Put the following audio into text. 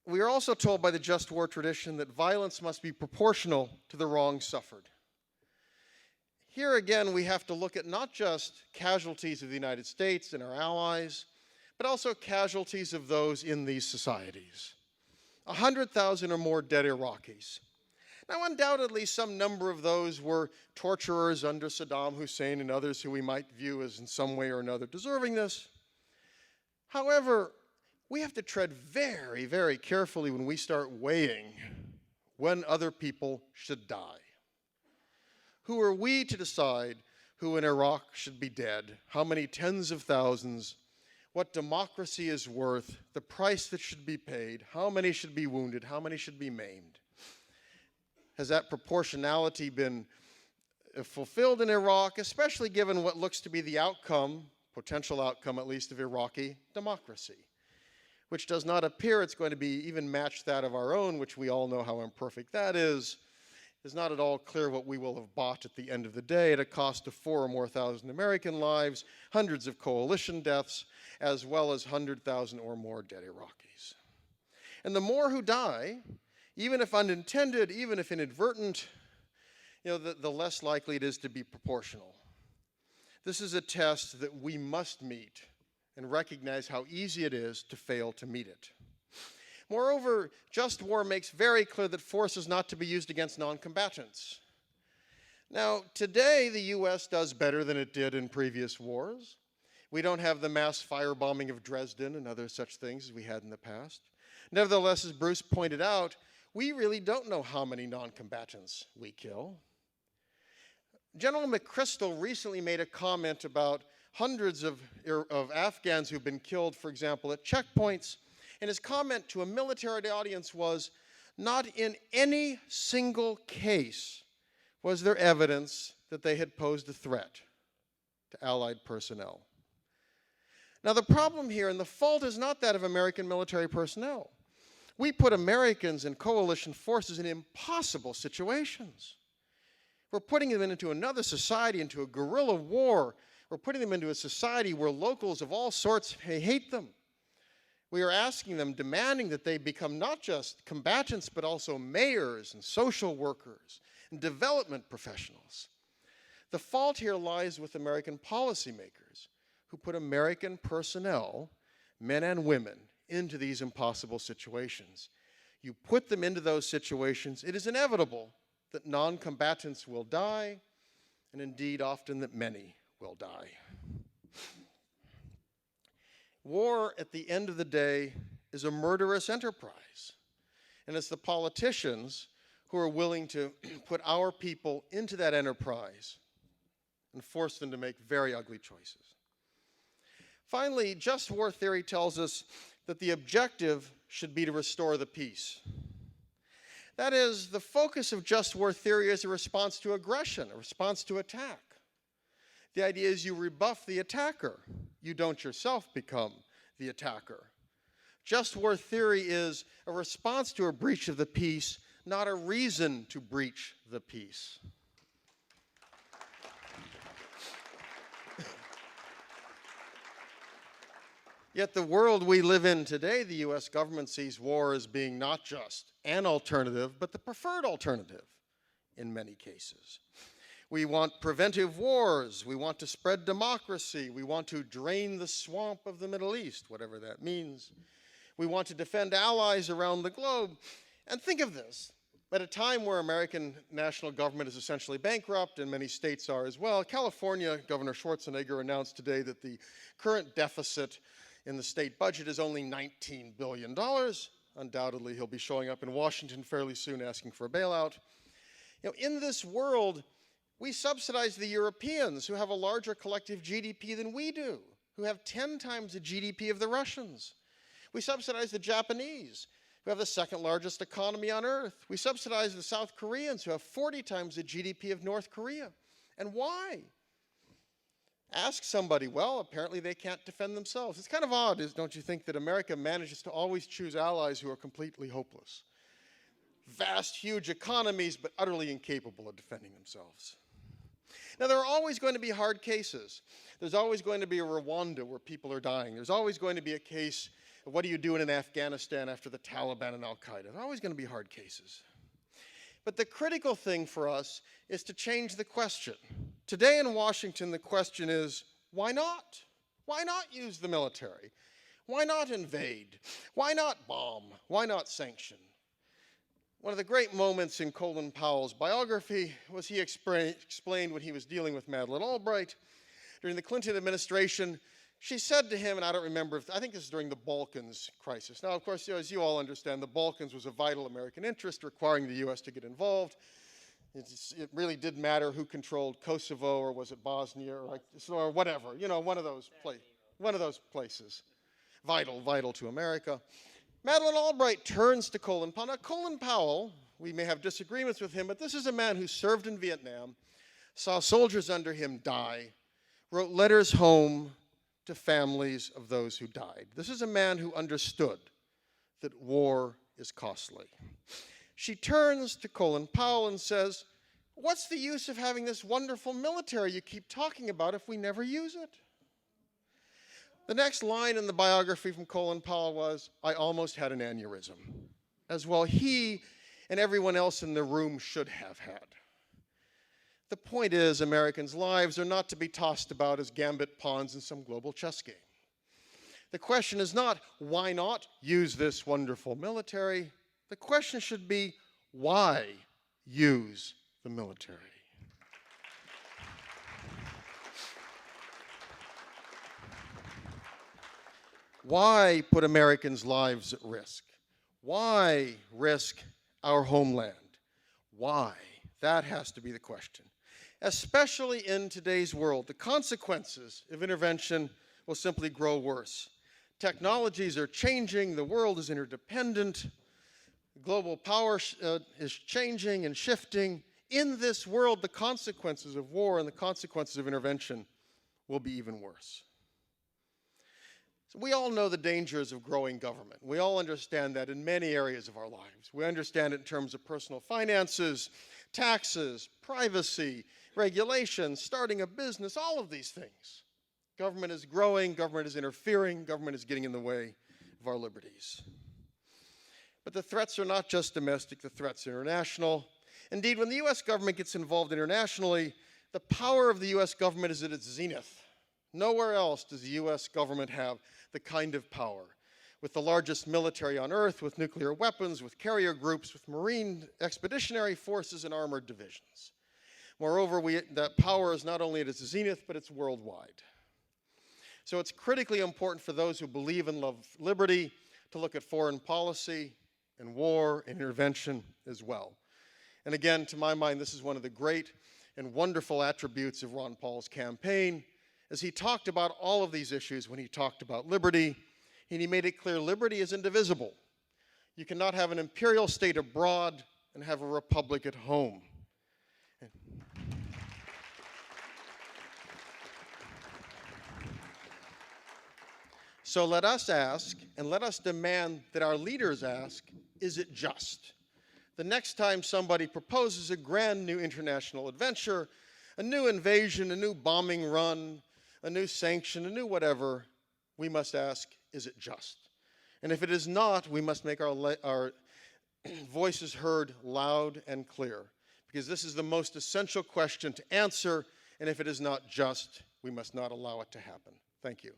We are also told by the just war tradition that violence must be proportional to the wrong suffered. Here again, we have to look at not just casualties of the United States and our allies, but also casualties of those in these societies. 100,000 or more dead Iraqis. Now, undoubtedly, some number of those were torturers under Saddam Hussein and others who we might view as in some way or another deserving this. However, we have to tread very, very carefully when we start weighing when other people should die. Who are we to decide who in Iraq should be dead, how many tens of thousands, what democracy is worth, the price that should be paid, how many should be wounded, how many should be maimed? Has that proportionality been fulfilled in Iraq, especially given what looks to be the outcome, potential outcome at least, of Iraqi democracy, which does not appear it's going to be even match that of our own, which we all know how imperfect that is not at all clear what we will have bought at the end of the day at a cost of 4,000 or more American lives, hundreds of coalition deaths, as well as 100,000 or more dead Iraqis. And the more who die, even if unintended, even if inadvertent, the less likely it is to be proportional. This is a test that we must meet and recognize how easy it is to fail to meet it. Moreover, just war makes very clear that force is not to be used against non-combatants. Now, today, the US does better than it did in previous wars. We don't have the mass firebombing of Dresden and other such things as we had in the past. Nevertheless, as Bruce pointed out, we really don't know how many non-combatants we kill. General McChrystal recently made a comment about hundreds of Afghans who've been killed, for example, at checkpoints. And his comment to a military audience was, not in any single case was there evidence that they had posed a threat to Allied personnel. Now, the problem here, and the fault is not that of American military personnel. We put Americans and coalition forces in impossible situations. We're putting them into another society, into a guerrilla war. We're putting them into a society where locals of all sorts hate them. We are asking them, demanding that they become not just combatants, but also mayors and social workers and development professionals. The fault here lies with American policymakers who put American personnel, men and women, into these impossible situations. You put them into those situations, it is inevitable that non-combatants will die, and indeed often that many will die. War, at the end of the day, is a murderous enterprise. And it's the politicians who are willing to put our people into that enterprise and force them to make very ugly choices. Finally, just war theory tells us that the objective should be to restore the peace. That is, the focus of just war theory is a response to aggression, a response to attack. The idea is you rebuff the attacker. You don't yourself become the attacker. Just war theory is a response to a breach of the peace, not a reason to breach the peace. Yet the world we live in today, the US government sees war as being not just an alternative, but the preferred alternative in many cases. We want preventive wars. We want to spread democracy. We want to drain the swamp of the Middle East, whatever that means. We want to defend allies around the globe. And think of this. At a time where American national government is essentially bankrupt, and many states are as well, California, Governor Schwarzenegger announced today that the current deficit in the state budget is only $19 billion. Undoubtedly, he'll be showing up in Washington fairly soon asking for a bailout. In this world, we subsidize the Europeans who have a larger collective GDP than we do, who have 10 times the GDP of the Russians. We subsidize the Japanese, who have the second largest economy on earth. We subsidize the South Koreans, who have 40 times the GDP of North Korea. And why? Ask somebody, well, apparently they can't defend themselves. It's kind of odd, don't you think, that America manages to always choose allies who are completely hopeless. Vast, huge economies, but utterly incapable of defending themselves. Now, there are always going to be hard cases. There's always going to be a Rwanda where people are dying. There's always going to be a case what are you doing in Afghanistan after the Taliban and Al-Qaeda? They're always going to be hard cases. But the critical thing for us is to change the question. Today in Washington, the question is, why not? Why not use the military? Why not invade? Why not bomb? Why not sanction? One of the great moments in Colin Powell's biography was he explained when he was dealing with Madeleine Albright during the Clinton administration. She said to him, and I don't remember, I think this is during the Balkans crisis. Now, of course, as you all understand, the Balkans was a vital American interest requiring the US to get involved. It really did matter who controlled Kosovo, or was it Bosnia, or whatever, you know, one of those places. Vital to America. Madeleine Albright turns to Colin Powell. Now, Colin Powell, we may have disagreements with him, but this is a man who served in Vietnam, saw soldiers under him die, wrote letters home to families of those who died. This is a man who understood that war is costly. She turns to Colin Powell and says, what's the use of having this wonderful military you keep talking about if we never use it? The next line in the biography from Colin Powell was, I almost had an aneurysm, as well he and everyone else in the room should have had. The point is, Americans' lives are not to be tossed about as gambit pawns in some global chess game. The question is not, why not use this wonderful military? The question should be, why use the military? Why put Americans' lives at risk? Why risk our homeland? Why? That has to be the question. Especially in today's world, the consequences of intervention will simply grow worse. Technologies are changing, the world is interdependent, global power is changing and shifting. In this world, the consequences of war and the consequences of intervention will be even worse. So we all know the dangers of growing government. We all understand that in many areas of our lives. We understand it in terms of personal finances, taxes, privacy, regulations, starting a business, all of these things. Government is growing, government is interfering, government is getting in the way of our liberties. But the threats are not just domestic, the threats are international. Indeed, when the US government gets involved internationally, the power of the US government is at its zenith. Nowhere else does the US government have the kind of power. With the largest military on earth, with nuclear weapons, with carrier groups, with marine expeditionary forces and armored divisions. Moreover, that power is not only at its zenith, but it's worldwide. So it's critically important for those who believe and love liberty to look at foreign policy and war and intervention as well. And again, to my mind, this is one of the great and wonderful attributes of Ron Paul's campaign, as he talked about all of these issues when he talked about liberty, and he made it clear liberty is indivisible. You cannot have an imperial state abroad and have a republic at home. So let us ask, and let us demand that our leaders ask, is it just? The next time somebody proposes a grand new international adventure, a new invasion, a new bombing run, a new sanction, a new whatever, we must ask, is it just? And if it is not, we must make our voices heard loud and clear, because this is the most essential question to answer, and if it is not just, we must not allow it to happen. Thank you.